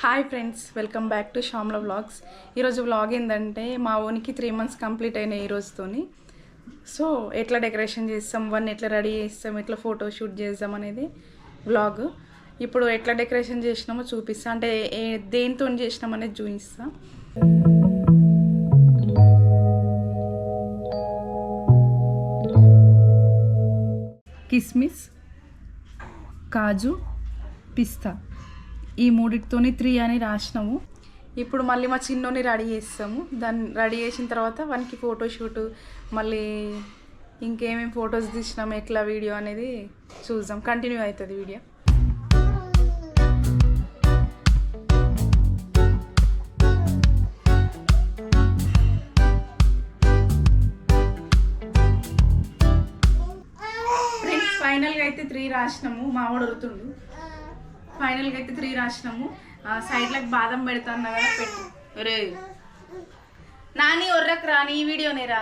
Hi friends, welcome back to Shyamala vlogs. ఈరోజు vlog ఏంటంటే మా ఓనికి 3 months కంప్లీట్ అయినాయి ఈ రోజుతోని. సో ఎట్లా డెకరేషన్ చేస్తాం, ఎట్లా రెడీ చేస్తాం, ఎట్లా ఫోటో షూట్ చేద్దాం అనేది వ్లాగ్. ఇప్పుడు ఎట్లా డెకరేషన్ చేసినామో చూపిస్తా, అంటే దేనితో చేసినాం అనేది చూపిస్తా. కిస్మిస్, కాజు, పిస్తా ఈ మూడిటితోని 3 అని రాసినాము. ఇప్పుడు మళ్ళీ మా చిన్నోని రెడీ చేస్తాము. దాన్ని రెడీ చేసిన తర్వాత వానికి ఫోటోషూట్, మళ్ళీ ఇంకేమేమి ఫొటోస్ తీసినాము, ఎట్లా వీడియో అనేది చూద్దాం. కంటిన్యూ అవుతుంది వీడియో. ఫ్రెండ్స్, ఫైనల్గా అయితే 3 రాసినాము. మావాడు వరుతుండు. ఫైనల్గా అయితే 3 రాసినాము. సైడ్లకు బాదం పెడతాను కదా, పెట్టు రే నాని ఒర్రకు రాని ఈ వీడియోనేరా.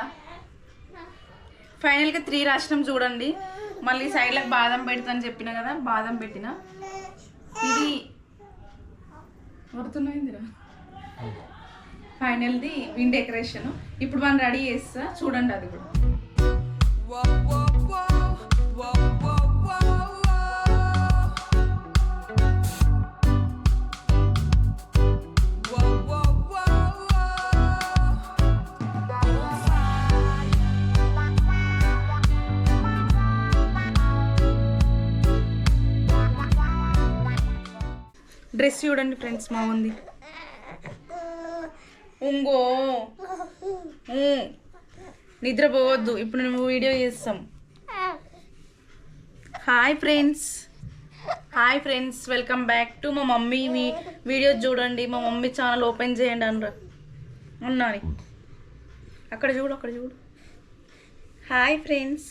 ఫైనల్గా 3 రాసినాం చూడండి. మళ్ళీ సైడ్లకు బాదం పెడతాను చెప్పిన కదా, బాదం పెట్టిన. ఇది వరుతున్నాయిందిరా. ఫైనల్ది విన్ డెకరేషన్. ఇప్పుడు మనం రెడీ చేస్తా, చూడండి అది కూడా. డ్రెస్ చూడండి ఫ్రెండ్స్, మా ఉంది. ఉంగో నిద్రపోవద్దు, ఇప్పుడు మేము వీడియో చేస్తాం. Hi friends, welcome back to మా మమ్మీ వీడియో చూడండి. మా మమ్మీ ఛానల్ ఓపెన్ చేయండి అనరా ఉన్నాని. అక్కడ చూడు. హాయ్ ఫ్రెండ్స్,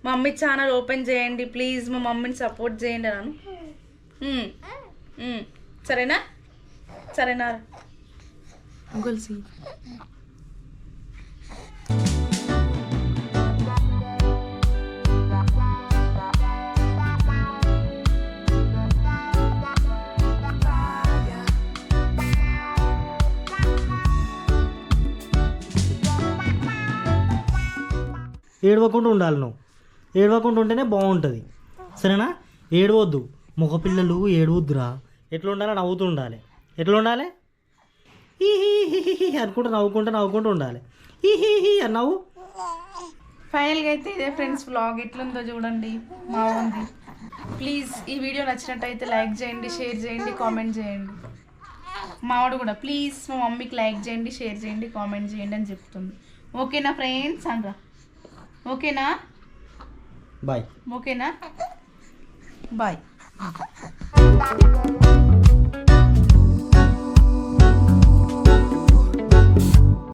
మా మమ్మీ ఛానల్ ఓపెన్ చేయండి ప్లీజ్. మా మమ్మీని సపోర్ట్ చేయండి అన్నాను. సరేనా గొలుసి. ఏడవకుండా ఉండాలి. నువ్వు ఏడవకుండా ఉంటేనే బాగుంటుంది, సరేనా? ఏడవద్దు, మగపిల్లలు ఏడవద్దురా. ఎట్లా ఉండాలి? నవ్వుతూ ఉండాలి. ఎట్లా ఉండాలి? ఈ అనుకుంటూ నవ్వుకుంటూ ఉండాలి. ఈ నవ్వు. ఫైనల్గా అయితే ఇదే ఫ్రెండ్స్ వ్లాగ్. ఎట్లుందో చూడండి మా ఉంది. ప్లీజ్ ఈ వీడియో నచ్చినట్టయితే లైక్ చేయండి, షేర్ చేయండి, కామెంట్ చేయండి. మావాడు కూడా ప్లీజ్ మా మమ్మీకి లైక్ చేయండి, షేర్ చేయండి, కామెంట్ చేయండి అని చెప్తుంది. ఓకేనా ఫ్రెండ్స్ అనరా? ఓకేనా? బాయ్. ఓకేనా? బాయ్.